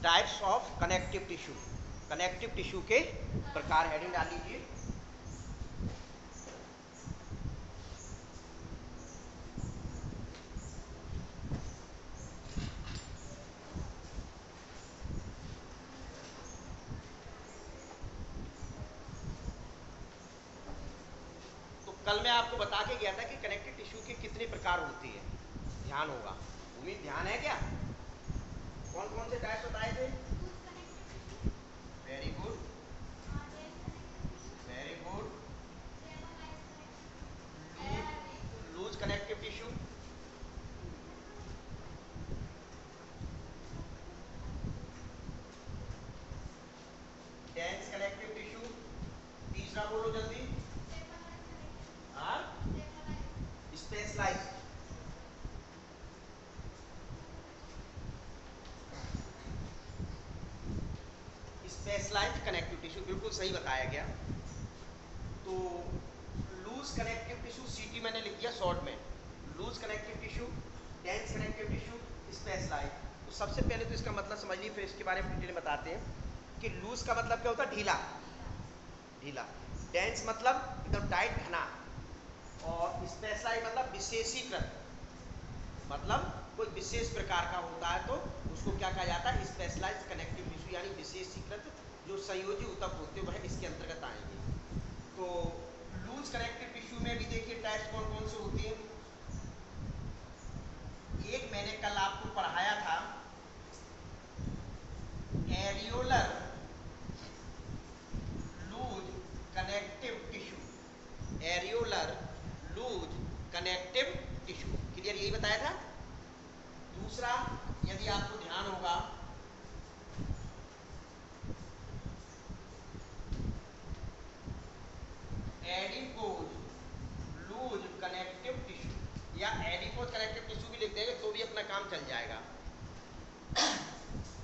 Types of connective tissue, connective tissue के प्रकार, heading डाल लीजिए। तो कल मैं आपको बता के गया था कि कनेक्टिव टिश्यू के कितने प्रकार होते हैं, ध्यान होगा, उम्मीद ध्यान है क्या? कौन कौन से टाइप्स बताए थे? Very good, very good. Loose connective tissue, dense connective tissue, तीसरा बोलो जल्दी, स्पेशलाइज, स्पेशलाइज्ड कनेक्टिव टिश्यू, बिल्कुल सही बताया गया। तो लूज कनेक्टिव टिश्यू, सीटी मैंने लिख दिया शॉर्ट में, loose connective tissue, dense connective tissue, specialised. तो सबसे पहले तो इसका मतलब समझ लीजिए, फिर इसके बारे में डिटेल में बताते हैं कि लूज का मतलब क्या होता है? ढीला, ढीला। डेंस मतलब एकदम टाइट, घना। और स्पेशलाइज्ड मतलब विशेषीकृत, मतलब कोई विशेष प्रकार का होता है तो उसको क्या कहा जाता है? स्पेशलाइज्ड कनेक्टिव टिश्यू, यानी विशेषीकृत जो संयोजी ऊतक होते हैं वह इसके अंतर्गत आएंगे। तो लूज कनेक्टिव टिश्यू में भी देखिए टाइप्स कौन कौन से होती हैं। एक मैंने कल आपको पढ़ाया था, areolar loose connective tissue, areolar loose connective tissue, clear, यही बताया था। दूसरा, यदि आपको ध्यान होगा, एडिपोज लूज कनेक्टिव टिश्यू, या एडिपोज कनेक्टिव टिश्यू भी लिख देंगे तो भी अपना काम चल जाएगा।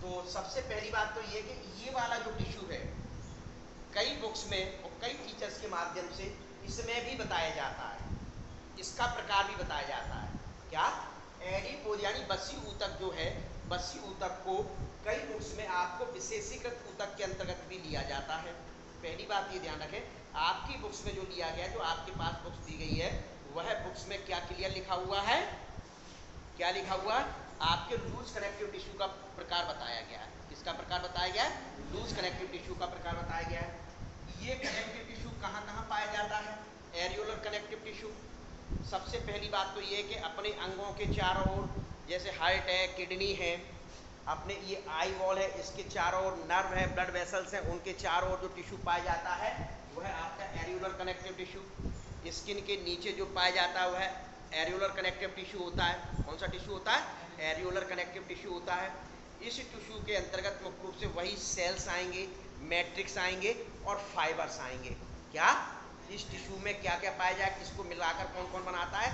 तो सबसे पहली बात तो ये कि ये वाला जो टिश्यू है, कई बुक्स में और कई टीचर्स के माध्यम से इसमें भी बताया जाता है, इसका प्रकार भी बताया जाता है। क्या? एडिपोज, यानी बसी ऊतक जो है, बसी ऊतक को कई बुक्स में आपको विशेषीकृत ऊतक के अंतर्गत भी लिया जाता है। पहली बात ये ध्यान रखें, आपकी बुक्स में जो लिया गया, जो आपके पास बुक्स दी गई है, वह बुक्स में क्या क्लियर लिखा हुआ है? क्या लिखा हुआ है? आपके लूज कनेक्टिव टिश्यू का प्रकार बताया गया है। किसका प्रकार बताया गया है? लूज कनेक्टिव टिश्यू का प्रकार बताया गया है। ये कनेक्टिव टिश्यू कहाँ कहाँ पाया जाता है? Areolar connective tissue. सबसे पहली बात तो ये है कि अपने अंगों के चारों ओर, जैसे हार्ट है, किडनी है, अपने ये आई वॉल है, इसके चारों ओर नर्व है, ब्लड वेसल्स हैं, उनके चारों ओर जो टिश्यू पाया जाता है वह आपका एरियोलर कनेक्टिव टिश्यू। स्किन के नीचे जो पाया जाता है वह एरियोलर कनेक्टिव टिश्यू होता है। कौन सा टिश्यू होता है? एरियोलर कनेक्टिव टिश्यू होता है। इस टिश्यू के अंतर्गत मुख्य रूप से वही सेल्स आएंगे, मैट्रिक्स आएंगे और फाइबर्स आएंगे। क्या? इस टिश्यू में क्या क्या पाया जाए, किसको मिलाकर कौन कौन बनाता है?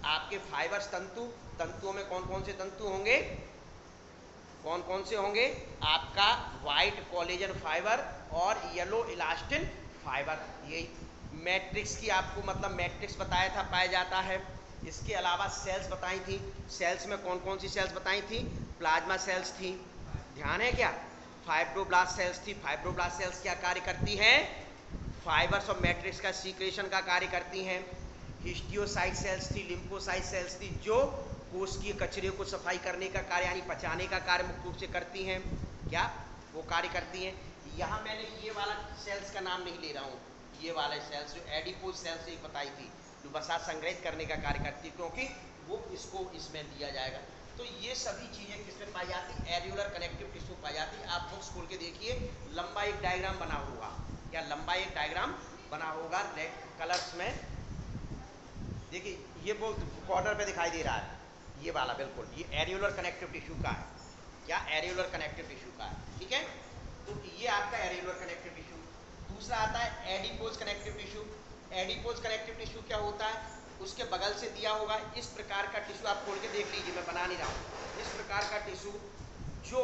आपके फाइबर्स, तंतु, तंतुओं में कौन कौन से तंतु होंगे? कौन कौन से होंगे? आपका व्हाइट कोलेजन फाइबर और येलो इलास्टिन फाइबर। यही मैट्रिक्स की आपको मतलब मैट्रिक्स बताया था, पाया जाता है। इसके अलावा सेल्स बताई थी, सेल्स में कौन कौन सी सेल्स बताई थी? प्लाज्मा सेल्स थी, ध्यान है क्या? फाइब्रोब्लास्ट सेल्स थी। फाइब्रोब्लास्ट सेल्स क्या कार्य करती हैं? फाइबर्स और मैट्रिक्स का सीक्रेशन का कार्य करती हैं। हिस्टियोसाइट सेल्स थी, लिम्फोसाइट सेल्स थी, जो कोशिकीय कचरे को सफाई करने का कार्य, यानी पचाने का कार्य मुख्य रूप से करती हैं। क्या? वो कार्य करती हैं। यहाँ मैंने ये वाला सेल्स का नाम नहीं ले रहा हूँ, ये वाले सेल्स जो एडिपोज सेल्स एक बताई थी, जो वसा संग्रहित करने का कार्य करती है, क्योंकि वो इसको इसमें दिया जाएगा। तो ये सभी चीज़ें किसमें पाई जाती? एरियोलर कनेक्टिव टिश्यू पाई जाती है। आप बुक्स खोल के देखिए, लंबा एक डायग्राम बना होगा, या लंबा एक डायग्राम बना होगा रेड कलर्स में। देखिए ये बॉर्डर पे दिखाई दे रहा है, ये वाला बिल्कुल, ये एरियोलर कनेक्टिव टिश्यू का है। क्या? एरियोलर कनेक्टिव टिश्यू का है, ठीक है। तो ये आपका एरियोलर कनेक्टिव टिश्यू। दूसरा आता है adipose connective tissue. Adipose connective tissue क्या होता है? उसके बगल से दिया होगा इस प्रकार का टिश्यू, आप खोल के देख लीजिए, मैं बना नहीं रहा हूँ। इस प्रकार का टिश्यू जो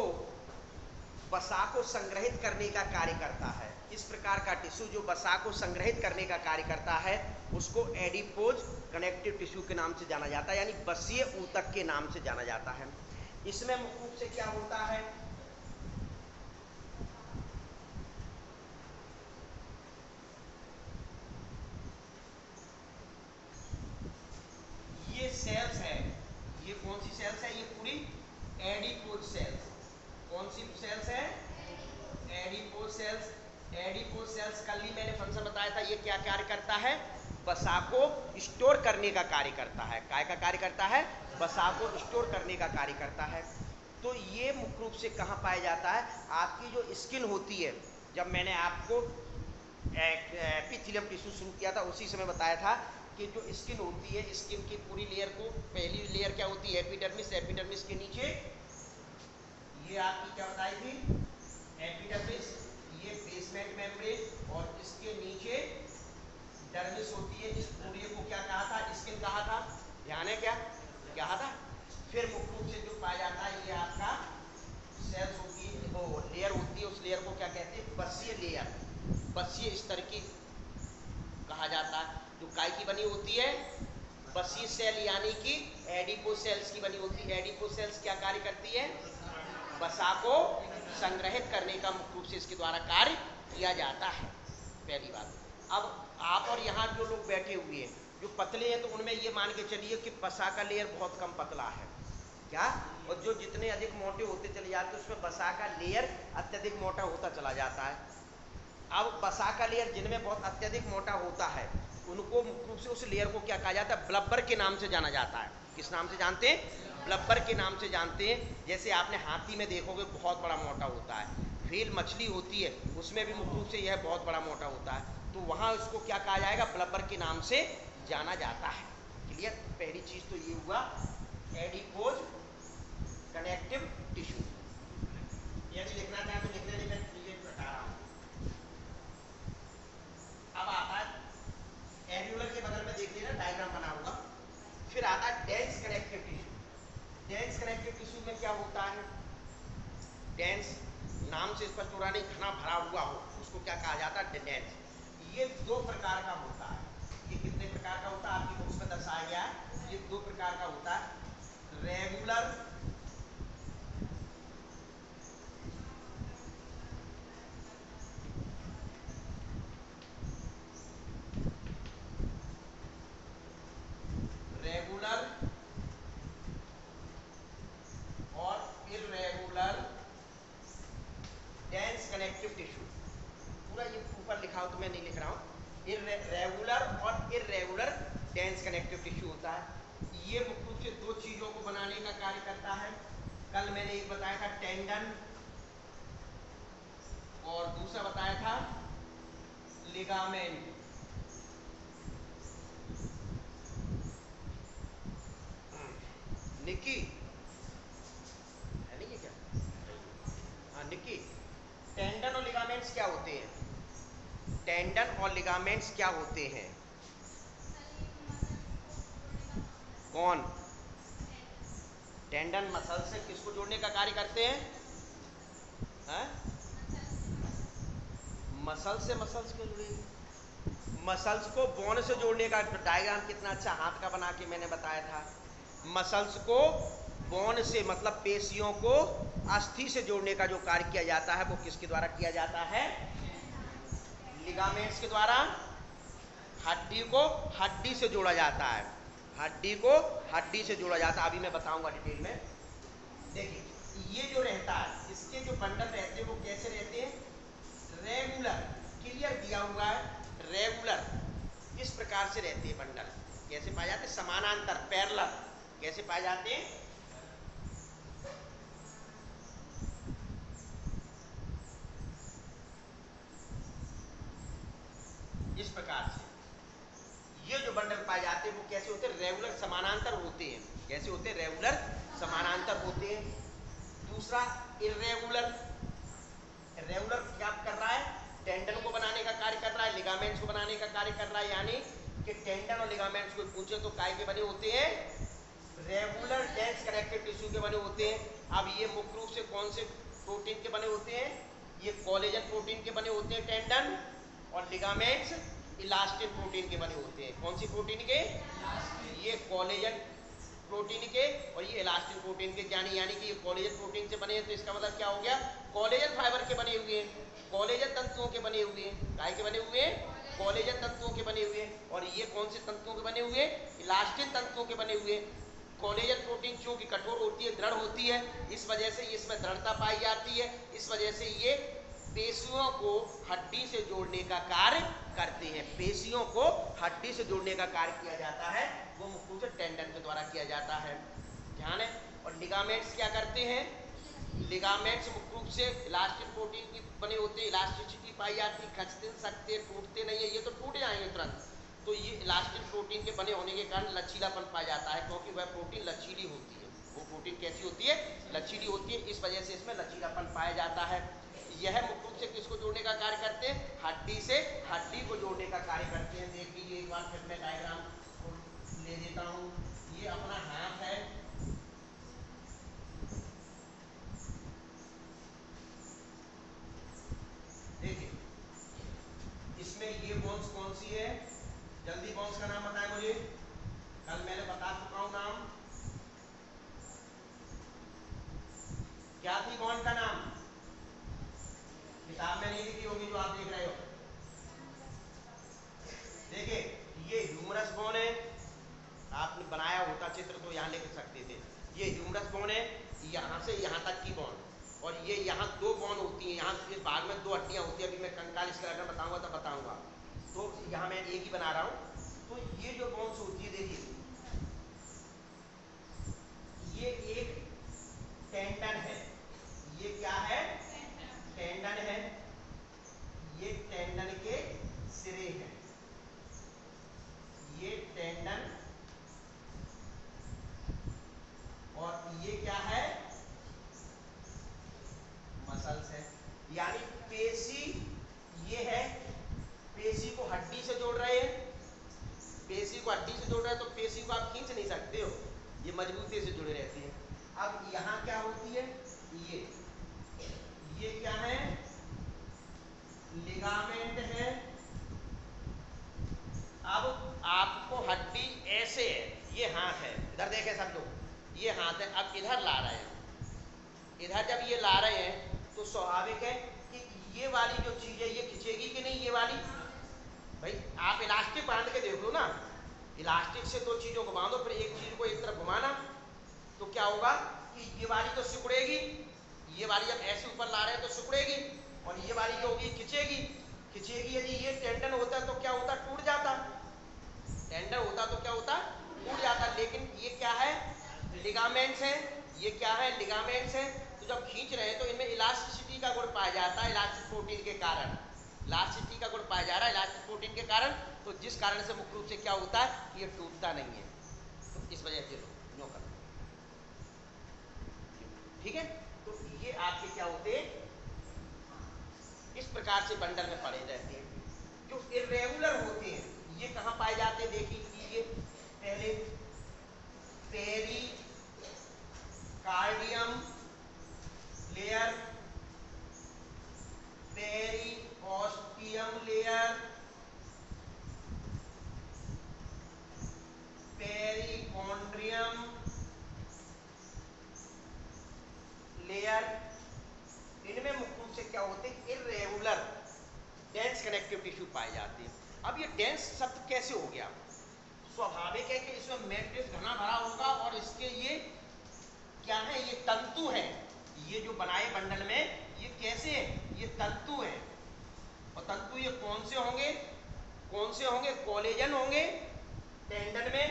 वसा को संग्रहित करने का कार्य करता है, इस प्रकार का टिश्यू जो वसा को संग्रहित करने का कार्य करता है, उसको एडिपोज कनेक्टिव टिश्यू के नाम से जाना जाता है, यानी वसीय ऊतक के नाम से जाना जाता है। इसमें मुख्य रूप से क्या होता है? बताया था ये क्या कार्य करता है, वसा को स्टोर करने का कार्य करता है। काय का कार्य करता है, वसा को स्टोर करने का कार्य करता है। तो ये मुख्य रूप से कहाँ पाया जाता है, आपकी जो स्किन होती है, जब मैंने आपको एपिथेलियम टिश्यू शुरू किया था उसी समय बताया था कि जो स्किन होती है, स्किन की पूरी लेयर को, पहली लेयर क्या होती है, एपिडर्मिस। एपिडर्मिस के नीचे ये आपकी क्या बताई थी, एपिडर्मिस, ये बेसमेंट मेम्ब्रेन, और इसके नीचे डर्मिस होती है। इस पूरे को क्या कहा था, स्किन कहा था, ध्यान है क्या कहा था। फिर मुख्य रूप से जो पाया जाता है ये आपका सेल्स होती है, वो लेयर होती है, उस लेयर को क्या कहते हैं, बसीय लेयर, बसीय स्तर की कहा जाता है, जो काय की बनी होती है, बसीय सेल यानी कि एडिपो सेल्स की बनी होती है। एडिपो सेल्स क्या कार्य करती है, वसा को संग्रहित करने का मुख्य रूप से इसके द्वारा कार्य किया जाता है, पहली बात। अब आप और यहाँ जो लोग बैठे हुए हैं जो पतले हैं, तो उनमें ये मान के चलिए कि वसा का लेयर बहुत कम पतला है क्या, और जो जितने अधिक मोटे होते चले जाते हैं उसमें वसा का लेयर अत्यधिक मोटा होता चला जाता है। अब वसा का लेयर जिनमें बहुत अत्यधिक मोटा होता है उनको मुख्य रूप से उस लेयर को क्या कहा जाता है, ब्लबर के नाम से जाना जाता है। किस नाम से जानते हैं, ब्लबर के नाम से जानते हैं। जैसे आपने हाथी में देखोगे बहुत बड़ा मोटा होता है, व्हेल मछली होती है उसमें भी मुख्य रूप से यह बहुत बड़ा मोटा होता है, तो वहाँ उसको क्या कहा जाएगा, ब्लबर के नाम से जाना जाता है। क्लियर। पहली चीज तो ये हुआ एडिपोज कनेक्टिव टिश्यू। यदि लिखना चाहे तो लिखने नहीं, मैं क्लियर बता रहा हूँ। अब आता है एल्यूलर के बगल में देख लेना डायग्राम बना हुआ। फिर आता है dense connective tissue. Dense connective tissue में क्या होता है, डेंस नाम से स्पष्ट हो रहा नहीं, घना भरा हुआ हो, उसको क्या कहा जाता है, डेंस। ये दो प्रकार का होता है। ये कितने प्रकार का होता है, आपकी बुक्स में दर्शाया गया है, ये दो प्रकार का होता है। रेगुलर रेगुलर और इर्रेगुलर डेंस कनेक्टिव टिश्यू। पूरा ये ऊपर लिखा हो तो मैं नहीं लिख रहा हूँ। रेगुलर और इर्रेगुलर डेंस कनेक्टिव टिश्यू होता है। ये मुख्य रूप से दो चीजों को बनाने का कार्य करता है। कल मैंने एक बताया था टेंडन, और दूसरा बताया था लिगामेंट। निकी है नहीं, क्या, हाँ निकी। टेंडन और लिगामेंट्स क्या होते हैं, टेंडन और लिगामेंट्स क्या होते हैं, कौन, टेंडन मसल से किसको जोड़ने का कार्य करते हैं, है? मसल्स से, मसल्स क्यों जुड़ेगी, मसल्स को बोन से जोड़ने का। डायग्राम कितना अच्छा हाथ का बना के मैंने बताया था। मसल्स को बोन से मतलब पेशियों को अस्थि से जोड़ने का जो कार्य किया जाता है वो किसके द्वारा किया जाता है, लिगामेंट्स के द्वारा। हड्डी को हड्डी से जोड़ा जाता है, हड्डी को हड्डी से जोड़ा जाता है। अभी मैं बताऊंगा डिटेल में। देखिए ये जो रहता है, इसके जो बंडल रहते हैं वो कैसे रहते हैं, रेगुलर। क्लियर दिया हुआ है, रेगुलर इस प्रकार से रहते हैं बंडल। कैसे पाए जाते हैं, समानांतर, पैरेलल। कैसे पाए जाते हैं, इस प्रकार से। ये जो बंडल पाए जाते हैं वो कैसे होते हैं, रेगुलर समानांतर होते हैं। कैसे होते हैं, रेगुलर समानांतर होते हैं। दूसरा इर्रेगुलर, रेगुलर क्या कर रहा है, टेंडन को बनाने का कार्य कर रहा है, लिगामेंट्स को बनाने का कार्य कर रहा है। यानी कि टेंडन और लिगामेंट्स को पूछे तो काय के बने होते हैं, रेगुलर डेंस कनेक्टिव टिश्यू के बने होते हैं। अब ये मुख्य रूप से कौन से प्रोटीन के बने होते हैं, ये कोलेजन प्रोटीन के बने होते हैं टेंडन, और लिगामेंट्स इलास्टिन प्रोटीन के बने होते हैं। कौन सी प्रोटीन के, ये कोलेजन प्रोटीन के और ये इलास्टिन प्रोटीन के। यानी कि ये कोलेजन प्रोटीन से बने हैं, तो इसका मतलब क्या हो गया, कोलेजन फाइबर के बने हुए हैं, कोलेजन तंतुओं के बने हुए हैं। काय के बने हुए हैं, कोलेजन तंतुओं के बने हुए हैं। और ये कौन से तंतुओं के बने हुए हैं, इलास्टिन तंतुओं के बने हुए हैं। कोलेजन प्रोटीन चूंकि कठोर होती है, दृढ़ होती है, इस वजह से इसमें दृढ़ता पाई जाती है, इस वजह से ये पेशियों को हड्डी से जोड़ने का कार्य करते हैं। पेशियों को हड्डी से जोड़ने का कार्य किया जाता है, वो मुख्य रूप से टेंडन के द्वारा किया जाता है, ध्यान है। और लिगामेंट्स क्या करते हैं? लिगामेंट्स मुख्य रूप से इलास्टिक प्रोटीन की बने होते हैं, इलास्टिसिटी पाई जाती है, खींचते सकते, टूटते नहीं है, ये तो टूट जाएंगे तुरंत। तो ये इलास्टिक प्रोटीन के बने होने के कारण लचीलापन पाया जाता है, क्योंकि वह प्रोटीन लचीली होती है। वो प्रोटीन कैसी होती है? लचीली होती है, इस वजह से इसमें लचीलापन पाया जाता है। यह मुख्य रूप से किसको जोड़ने का कार्य करते हैं? हड्डी से हड्डी को जोड़ने का कार्य करते हैं। देख लीजिए एक बार फिर मैं डायग्राम ले देता हूँ। ये अपना हाथ है, देखिए इसमें ये बोन्स कौन सी है? जल्दी बोन्स का नाम बताएं मुझे, कल मैंने बता चुका हूं नाम। क्या थी बोन का नाम? किताब में नहीं लिखी होगी जो आप देख रहे हो। देखिए ये ह्यूमरस बोन है, आपने बनाया होता चित्र तो यहाँ लिख सकते थे। ये ह्यूमरस बोन है, यहाँ से यहाँ तक की बोन, और ये यहाँ दो बोन होती हैं, यहाँ इस भाग में दो हड्डियाँ होती है। अभी मैं कंकाल इसका अगर बताऊंगा तब बताऊंगा, तो यहाँ मैं एक ही बना रहा हूँ। तो ये जो बोन्स होती है, देखिए ये एक टेंडन है। ये क्या है? टेंडन है। ये टेंडन के सिरे हैं, ये टेंडन, और ये क्या है? मसल्स है। यानी पेशी ये है, पेशी को हड्डी से जोड़ रहे हैं, पेशी को हड्डी से जोड़ रहे हैं, तो पेशी को आप खींच नहीं सकते हो, ये मजबूती से जुड़े रहती है। अब यहाँ क्या होती है? ये क्या है? लिगामेंट है। अब आपको हड्डी ऐसे है, ये हाथ है, इधर देखें सब लोग, ये हाथ है, अब इधर ला रहे हैं। इधर जब ये ला रहे हैं तो स्वाभाविक है कि ये वाली जो चीज है ये खिंचेगी कि नहीं? ये वाली, भाई आप इलास्टिक बांध के देख लो ना, इलास्टिक से दो चीजों को बांधो, फिर एक चीज को एक तरफ घुमाना, तो क्या होगा कि ये वाली तो सिकुड़ेगी, ये वाली जब ऐसे ऊपर ला रहे हैं तो सिकुड़ेगी, और ये वाली जो होगी खिंचेगी। खिंचेगी, यदि ये टेंडन होता तो क्या होता? टूट जाता। टेंडन होता तो क्या होता? टूट जाता। लेकिन ये क्या है? लिगामेंट्स हैं। ये क्या है? लिगामेंट्स हैं। तो जब खींच रहे हैं तो इनमें इलास्टिसिटी का गुण पाया जाता है, इलास्टिक प्रोटीन के कारण, इलास्टिसिटी का गुण पाया जा रहा है इलास्टिक प्रोटीन के कारण। तो जिस कारण से मुख्य रूप से क्या होता है? ये टूटता नहीं है, तो इस वजह से नो कर, ठीक है। तो ये आपके क्या होते हैं? इस प्रकार से बंडल में पड़े रहते हैं। जो इर्रेगुलर होते हैं ये कहाँ पाए जाते हैं? देखिए पहले pericardium layer, periosteum layer, perichondrium layer. इनमें मुख्य रूप से क्या होते हैं? इर्रेगुलर डेंस कनेक्टिव टिश्यू पाए जाते हैं। अब ये डेंस शब्द कैसे हो गया? स्वाभाविक है कि इसमें मैट्रिक्स घना भरा होगा, और इसके ये क्या है? ये तंतु है। ये जो बनाए बंडल में ये कैसे है? ये तंतु है। और तंतु ये कौन से होंगे? कौन से होंगे? कोलेजन होंगे टेंडन में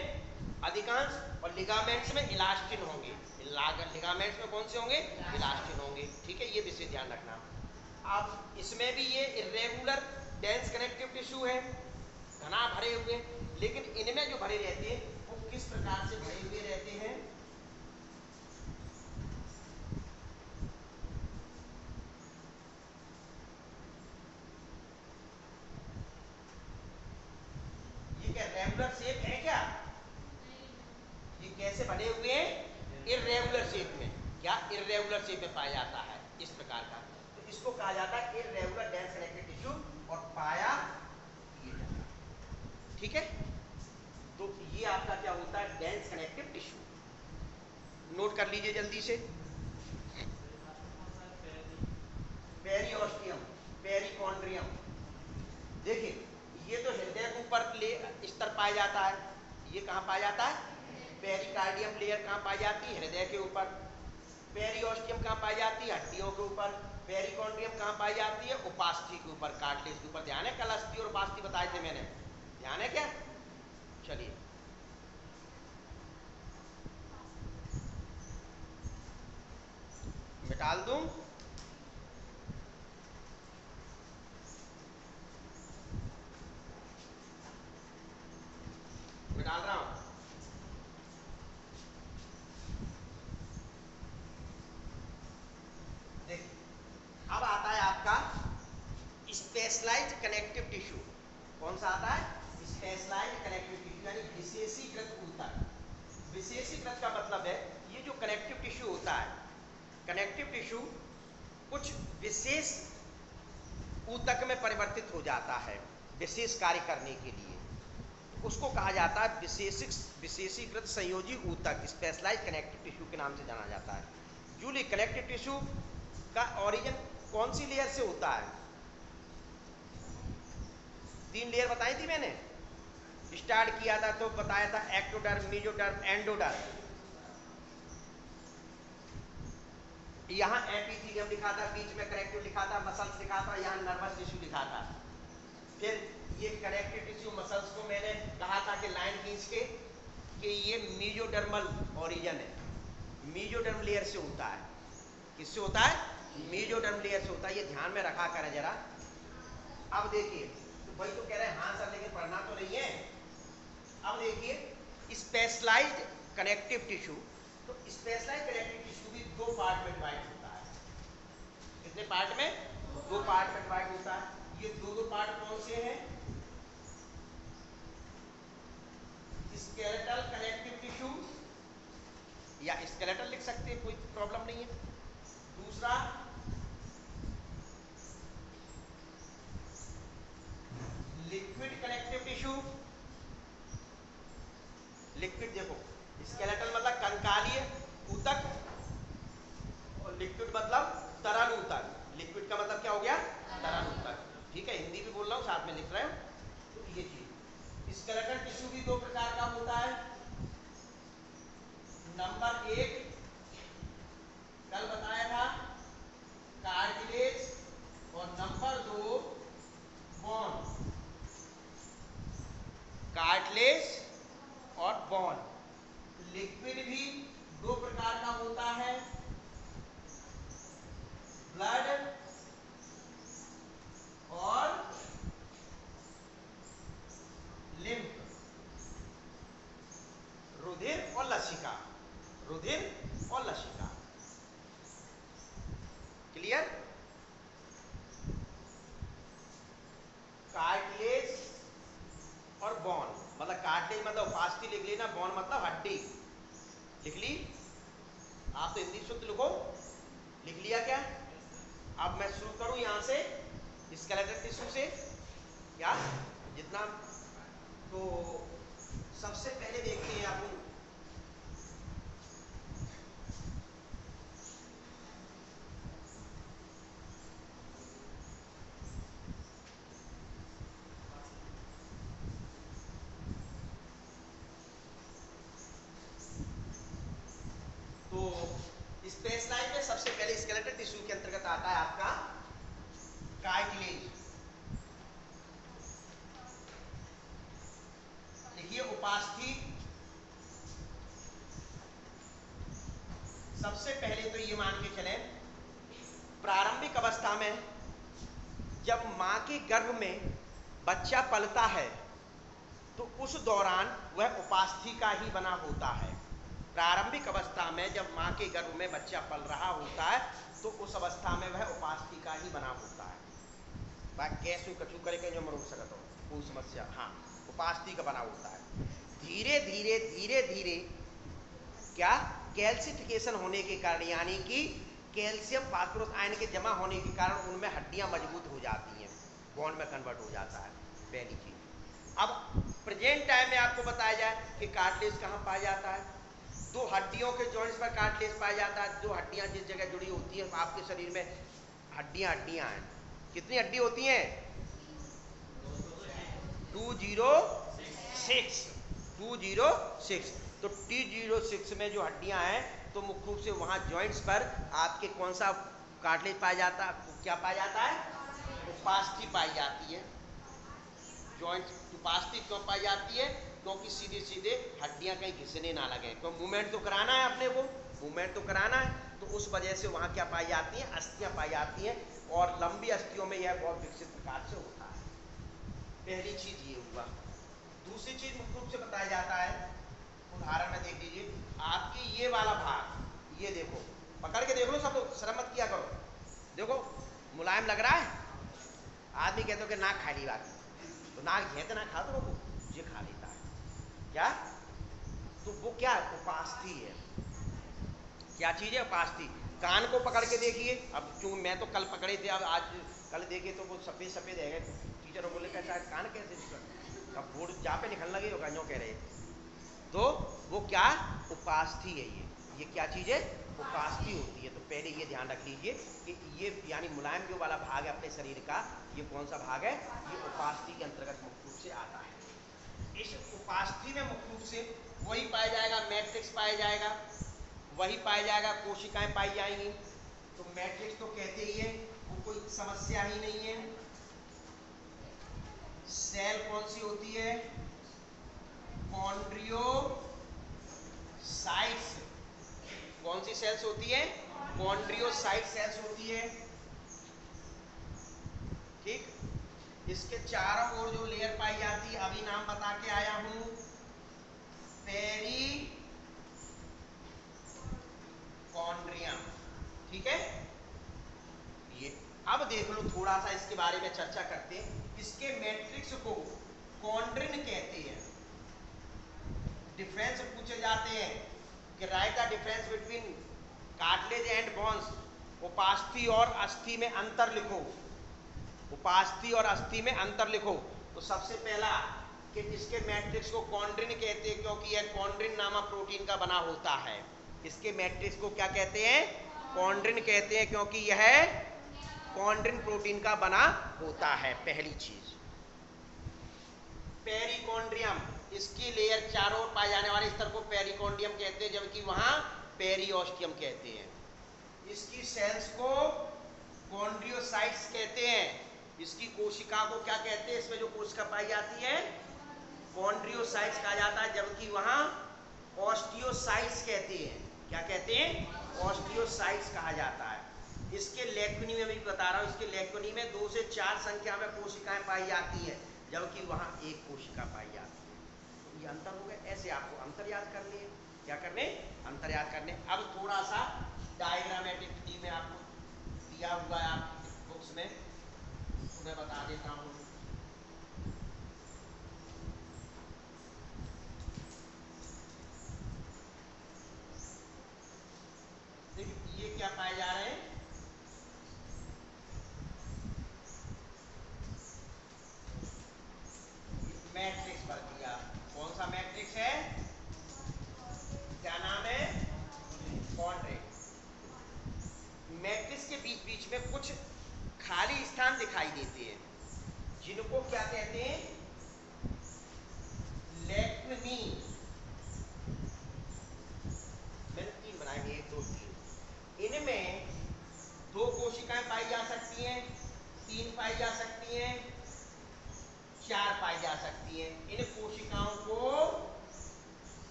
अधिकांश, और लिगामेंट्स में इलास्टिन होंगे। लिगामेंट्स में कौन से होंगे? इलास्टिन होंगे, ठीक है, ये विषय ध्यान रखना। अब इसमें भी ये इर्रेगुलर डेंस कनेक्टिव टिश्यू है, घना भरे हुए, लेकिन इनमें जो भरे रहते हैं वो किस प्रकार से भरे हुए रहते हैं? ये क्या रेगुलर शेप है क्या? ये कैसे बने हुए हैं? इर्रेगुलर शेप में। क्या इर्रेगुलर शेप में पाया जाता है इस प्रकार का, तो इसको कहा जाता है इर्रेगुलर डेंस कनेक्टिव टिश्यू, और पाया ये जाता है, ठीक है। तो ये आपका क्या होता है? Dense connective tissue. नोट कर लीजिए जल्दी से। पेरिओस्टियम, पेरिकॉन्ड्रियम, देखिए ये तो हृदय के ऊपर स्तर पाया जाता है। ये कहाँ पाया जाता है? पेरिकार्डियम लेयर कहाँ पाई जाती है? हृदय के ऊपर। पेरियोस्टियम कहाँ पाई जाती है? हड्डियों के ऊपर। पेरिकॉन्ड्रियम कहाँ पाई जाती है? उपास्थि के ऊपर, कार्टिलेज के ऊपर। ध्यान है? कल अस्थि और उपास्थि बताए थे मैंने, ध्यान है क्या? चलिए, मिटाल दूं? मिटाल रहा हूं। देखिए, अब आता है आपका स्पेशलाइज्ड कनेक्टिव टिश्यू। कौन सा आता है? स्पेशलाइज्ड कनेक्टिव टिश्यू, यानी विशेषीकृत ऊतक। विशेषीकृत का मतलब है ये जो कनेक्टिव टिश्यू होता है, कनेक्टिव टिश्यू कुछ विशेष ऊतक में परिवर्तित हो जाता है विशेष कार्य करने के लिए, उसको कहा जाता है विशेषीकृत संयोजी ऊतक, स्पेशलाइज्ड कनेक्टिव टिश्यू के नाम से जाना जाता है। यूजुअली कनेक्टिव टिश्यू का ओरिजिन कौन सी लेयर से होता है? 3 लेयर बताई थी मैंने, स्टार्ट किया था तो बताया था एक्टोडर्म, मेसोडर्म, एंडोडर्म। यहाँ एपिथेलियम लिखा था, बीच में कनेक्टिव लिखा था, मसल्स लिखा था, यहाँ नर्वस टिश्यू लिखा था। फिर ये कनेक्टिव टिश्यू मसल्स को मैंने कहा था कि लाइन खींच के कि ये मेसोडर्मल ओरिजिन है, मेसोडर्म लेयर से होता है। किससे होता है? मेसोडर्म लेयर से होता है। ये ध्यान में रखा करें जरा। अब देखिए, तो भाई तो कह रहे हैं हाँ सर लेकिन पढ़ना तो नहीं है। अब देखिए स्पेशलाइज्ड कनेक्टिव टिश्यू, तो स्पेशलाइज्ड कनेक्टिव टिश्यू भी 2 पार्ट में डिवाइड होता है। कितने पार्ट में? 2 पार्ट में डिवाइड होता है। ये दो पार्ट कौन से हैं? स्केलेटल कनेक्टिव टिश्यू, या स्केलेटल लिख सकते हैं, कोई प्रॉब्लम नहीं है। दूसरा लिक्विड कनेक्टिव टिश्यू। लिक्विड देखो, स्केलेटल मतलब कंकालीय ऊतक और लिक्विड मतलब तरल ऊतक। लिक्विड का मतलब क्या हो गया? तरल ऊतक। ठीक है, हिंदी भी बोल रहा हूँ, साथ में लिख रहे हो। तो ये चीज स्केलेटल टिश्यू भी 2 प्रकार का होता है। नंबर 1 कल बताया था कार्टिलेज, और नंबर 2 बोन। कार्टिलेज और बोन। लिक्विड भी 2 प्रकार का होता है, ब्लड और लिम्फ, रुधिर और लसिका। रुधिर और लसिका। क्लियर? कार्टिलेज और बोन, मतलब कार्टिलेज मतलब उपास्थि लिख लेना, बोन मतलब हड्डी। लिख ली? आप तो हिंदी शुद्ध लिखो। लिख लिया क्या? अब मैं शुरू करूं यहां से स्केलेटल टिश्यू से, क्या जितना। तो सबसे पहले देखते हैं आप, तो स्पेशलाइज्ड में सबसे पहले स्केलेटल टिश्यू के अंतर्गत आता है आपका कार्टिलेज। देखिए उपास्थि, सबसे पहले तो ये मान के चलें प्रारंभिक अवस्था में जब मां के गर्भ में बच्चा पलता है तो उस दौरान वह उपास्थि का ही बना होता है। प्रारंभिक अवस्था में जब मां के गर्भ में बच्चा पल रहा होता है तो उस अवस्था में वह उपास्थि का ही बना होता है। कैसू कछु करे जो मरोड़ सकता हो, कोई समस्या, हाँ उपास्थि का बना होता है। धीरे धीरे धीरे धीरे क्या कैल्सिफिकेशन होने के कारण, यानी कि कैल्शियम फास्फोरस आयन के जमा होने के कारण उनमें हड्डियां मजबूत हो जाती हैं, बोन में कन्वर्ट हो जाता है, पहली चीज। अब प्रेजेंट टाइम में आपको बताया जाए कि कार्टिलेज कहाँ पाया जाता है? 2 हड्डियों के जॉइंट्स पर कार्टिलेज पाया जाता है। 2 हड्डियां जिस जगह जुड़ी होती है, आपके शरीर में हड्डियां हैं। कितनी हड्डी होती हैं? 206। तो T06 में जो हड्डियां हैं तो मुख्य रूप से वहाँ जॉइंट्स पर आपके कौन सा कार्टिलेज पाया जाता है, क्या पाया जाता है, उपास्थि पाई जाती है। जॉइंट्स उपास्थि क्यों पाई जाती है, क्योंकि सीधे सीधे हड्डियां कहीं घिसने ना लगे, क्योंकि मूवमेंट तो कराना है अपने को, मूवमेंट तो कराना है, तो उस वजह से वहाँ क्या पाई जाती है, अस्थियां पाई जाती हैं, और लंबी अस्थियों में यह बहुत विकसित प्रकार से होता है। पहली चीज ये हुआ। दूसरी चीज मुख्य रूप से बताया जाता है, उदाहरण में देख लीजिए, आपकी ये वाला भाग, ये देखो, पकड़ के देख लो सब लोग, शर्म मत किया करो, देखो मुलायम लग रहा है। आदमी कहते हो कि नाक खा ली बात, तो नाक घेत ना खा, तो वो ये खा लेता है क्या, तो वो क्या उपास्थि है। क्या चीज है, उपास्थि। कान को पकड़ के देखिए, अब क्यों मैं तो कल पकड़े थे, अब आज कल देखे तो वो सफेद सफेद है, टीचर बोले कैसा कान कैसे, अब बोर्ड जहाँ पे निकलने लगे होगा जो कह रहे, तो वो क्या उपास्थि है। ये क्या चीज है, उपास्थि होती है। तो पहले ये ध्यान रख लीजिए कि ये यानी मुलायम जो वाला भाग है अपने शरीर का, ये कौन सा भाग है, ये उपास्थि के अंतर्गत मुख्य रूप से आता है। इस उपास्थि में मुख्य रूप से वही पाया जाएगा, मैट्रिक्स पाया जाएगा, वही पाया जाएगा, कोशिकाएं पाई जाएंगी। तो मैट्रिक्स तो कहते ही है, वो कोई समस्या ही नहीं है। सेल कौन सी होती है, कॉन्ड्रियोसाइट्स। कौन सी सेल्स होती है, कॉन्ड्रियोसाइट सेल्स होती है, ठीक। इसके चारों ओर जो लेयर पाई जाती है, अभी नाम बता के आया हूं, पेरिकॉन्ड्रियम, ठीक है। ये अब देख लो थोड़ा सा इसके बारे में चर्चा करते हैं। इसके मैट्रिक्स को कॉन्ड्रिन कहते हैं। डिफरेंस पूछे जाते हैं कि right the difference between cartilage and bones, उपास्थि और अस्थि में अंतर लिखो, उपास्थि और अस्थि में अंतर लिखो। तो सबसे पहला कि इसके मैट्रिक्स को कॉन्ड्रिन कहते हैं, क्योंकि यह कॉन्ड्रिन नामक प्रोटीन का बना होता है। इसके मैट्रिक्स को क्या कहते हैं, कॉन्ड्रिन कहते हैं, क्योंकि यह कॉन्ड्रिन प्रोटीन का बना होता है। पहली चीज। पेरिकॉन्ड्रियम, इसकी लेयर चारों ओर पाए जाने वाले स्तर को पेरिकॉन्ड्रियम कहते हैं, जबकि वहां पेरिओस्टियम कहते हैं। इसकी सेल्स को कॉन्ड्रियोसाइट्स कहते हैं। इसकी कोशिका को क्या कहते हैं, इसमें जो कोशिका पाई जाती है कॉन्ड्रियोसाइट्स कहा जाता है, जबकि वहां ऑस्टियोसाइट्स कहते हैं। क्या कहते हैं, ऑस्टियोसाइट्स कहा जाता है। इसके लेक्युनी में भी बता रहा हूं, इसके लेक्युनी में 2 से 4 संख्या में कोशिकाएं पाई जाती है, जबकि वहां एक कोशिका पाई जाती है। तो ये अंतर हो गया। ऐसे आपको अंतर याद करने, क्या करने, अंतर याद करने। अब थोड़ा सा डायग्रामेटिक विधि में आपको दिया हुआ है आपकी बुक्स में, तो मैं बता देता हूं। देखिए ये क्या पाए जा रहे हैं, मैट्रिक्स पर दिया। कौन सा मैट्रिक्स है, क्या नाम है, कॉन्ड्रिन। मैट्रिक्स के बीच बीच में कुछ खाली स्थान दिखाई देते हैं, जिनको क्या कहते हैं, लेक्युनी। मैंने 3 बनाएंगे, 1 2 3। इनमें 2 कोशिकाएं पाई जा सकती हैं, 3 पाई जा सकती हैं, 4 पाई जा सकती हैं। इन कोशिकाओं को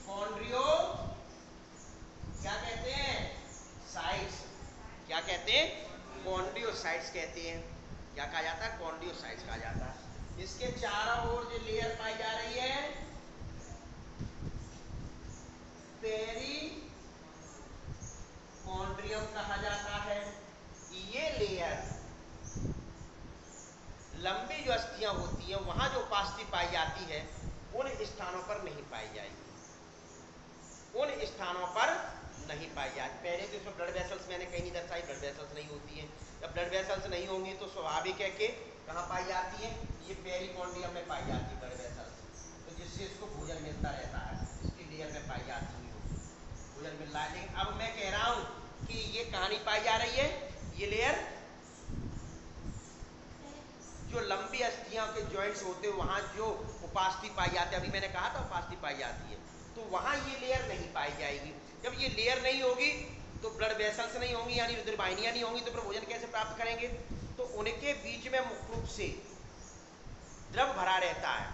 कॉन्ड्रियो क्या कहते हैं, साइट्स। क्या कहते हैं, कॉन्ड्रियोसाइट्स कहते हैं। क्या कहा जाता है, कॉन्ड्रियोसाइट्स कहा जाता है। इसके चारों ओर जो लेयर पाई जा रही है पेरिकॉन्ड्रियम कहा जाता है। ये लेयर लंबी जो अस्थियां होती हैं वहां जो उपास्थि पाई जाती है, उन स्थानों पर नहीं पाई जाएगी, उन स्थानों पर नहीं पाई जाती। पहले तो इसमें ब्लड वेसल्स मैंने कहीं नहीं दर्शाई, ब्लड वेसल्स नहीं होती है। जब ब्लड वेसल्स नहीं होंगी तो स्वाभाविक है कि कहाँ पाई जाती है, ये पेरिकॉन्ड्रियम में पाई जाती है ब्लड वेसल्स, तो जिससे इसको भोजन मिलता रहता है, इसकी लेयर में पाई जाती है भोजन मिल रहा है। लेकिन अब मैं कह रहा हूँ कि ये कहानी पाई जा रही है, ये लेयर जो लंबी अस्थियां के जॉइंट्स होते हैं वहां जो उपास्थि पाई जाती है, अभी मैंने कहा था उपास्थि पाई जाती है, तो वहां ये लेयर नहीं पाई जाएगी। जब ये लेयर नहीं होगी तो ब्लड वेसल्स नहीं होंगी, यानी रुधिर वाहिनियां नहीं होंगी, तो फिर भोजन कैसे प्राप्त करेंगे? तो उनके बीच में मुख्य रूप से द्रव भरा रहता है।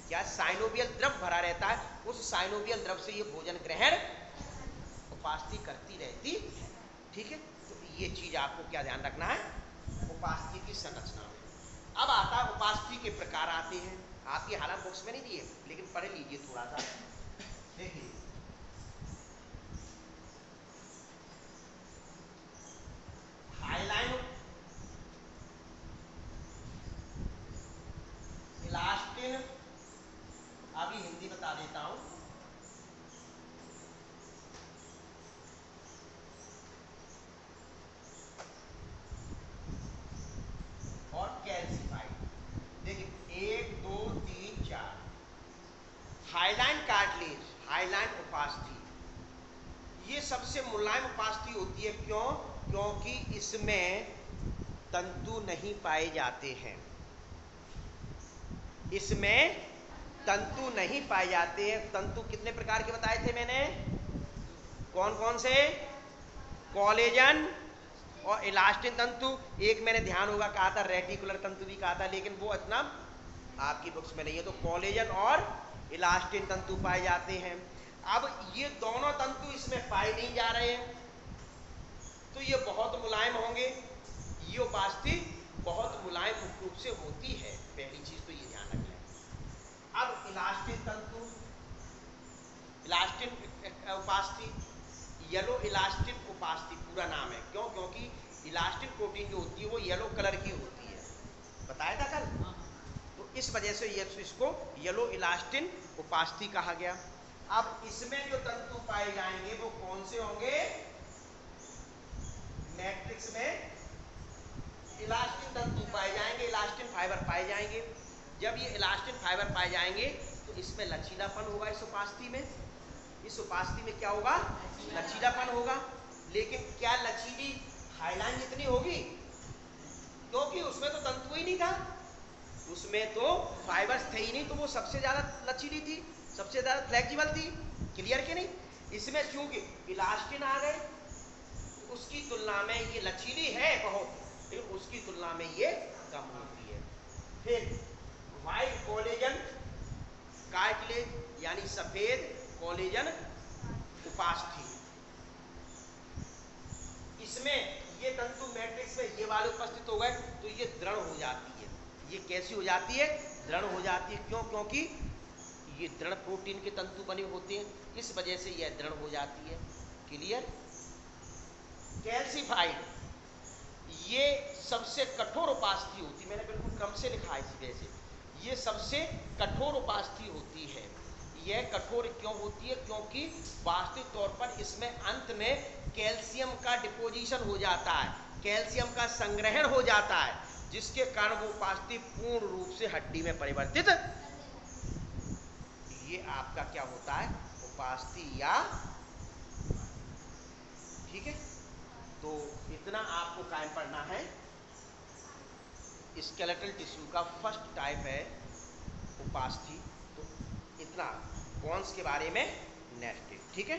क्या? साइनोवियल द्रव भरा रहता है। उस साइनोवियल द्रव से ये भोजन ग्रहण उपास्थि करती रहती है। ठीक है, तो ये चीज आपको क्या ध्यान रखना है उपास्थि की संरचना में। अब आता है उपास्थि के प्रकार आते हैं। आपकी हालांकि बुक्स में नहीं दिए, लेकिन पढ़ लीजिए थोड़ा सा। देखिए, हाइलाइन, इलास्टिन, अभी हिंदी बता देता हूं, और कैल्सिफाइड। देखिए 1 2 3 4। हाइलाइन कार्टिलेज, हाइलाइन उपास्थि, ये सबसे मुलायम उपास्थि होती है। क्यों? क्योंकि इसमें तंतु नहीं पाए जाते हैं। इसमें तंतु नहीं पाए जाते हैं। तंतु कितने प्रकार के बताए थे मैंने? कौन कौन से? कोलेजन और इलास्टिन तंतु। एक मैंने ध्यान होगा कहा था रेटिकुलर तंतु भी कहा था, लेकिन वो इतना आपकी बुक्स में नहीं है। तो कोलेजन और इलास्टिन तंतु पाए जाते हैं। अब ये दोनों तंतु इसमें पाए नहीं जा रहे हैं, तो ये बहुत मुलायम होंगे। ये उपास्थि बहुत मुलायम रूप से होती है। पहली चीज तो ये ध्यान रखें। अब इलास्टिन तंतु, इलास्टिन उपास्थि, येलो इलास्टिन उपास्थि पूरा नाम है। क्यों? क्योंकि इलास्टिन प्रोटीन जो होती है वो येलो कलर की होती है, बताया था कल। तो इस वजह से ये इसको येलो इलास्टिन उपास्थि कहा गया। अब इसमें जो तंतु पाए जाएंगे वो कौन से होंगे? मैट्रिक्स में इलास्टिन तंतु पाए जाएंगे, इलास्टिन फाइबर पाए जाएंगे। जब ये इलास्टिन फाइबर पाए जाएंगे तो इसमें लचीलापन होगा। इस उपास्थि में, इस उपास्थि में क्या होगा? लचीलापन होगा। लेकिन क्या लचीली हाइलाइन जितनी होगी? क्योंकि उसमें तो तंतु ही नहीं था, उसमें तो फाइबर्स थे ही नहीं, तो वो सबसे ज्यादा लचीली थी, सबसे ज्यादा फ्लेक्सिबल थी। क्लियर कि नहीं? इसमें चूंकि इलास्टिन आ गए, उसकी तुलना में ये लचीली है बहुत, लेकिन उसकी तुलना में ये कम होती है। फिर व्हाइट कोलेजन कार्टिलेज, यानी सफेद कोलेजन उपास्थि, इसमें ये तंतु मैट्रिक्स में ये वाले उपस्थित हो गए तो ये दृढ़ हो जाती है। ये कैसी हो जाती है? दृढ़ हो जाती है। क्यों? क्योंकि ये दृढ़ प्रोटीन के तंतु बने होते हैं, इस वजह से यह दृढ़ हो जाती है। क्लियर? कैल्सिफाइड, ये सबसे कठोर उपास्थि होती है। मैंने बिल्कुल कम से लिखा है इसी वजह से। ये सबसे कठोर उपास्थि होती है। यह कठोर क्यों होती है? क्योंकि वास्तविक तौर पर इसमें अंत में कैल्शियम का डिपोजिशन हो जाता है, कैल्शियम का संग्रहण हो जाता है, जिसके कारण वो उपास्थि पूर्ण रूप से हड्डी में परिवर्तित, ये आपका क्या होता है? उपास्थि या। ठीक है, तो इतना आपको कायम पढ़ना है। स्केलेटल टिश्यू का फर्स्ट टाइप है उपास्थि। तो इतना कॉन्स के बारे में नेक्स्ट। ठीक है।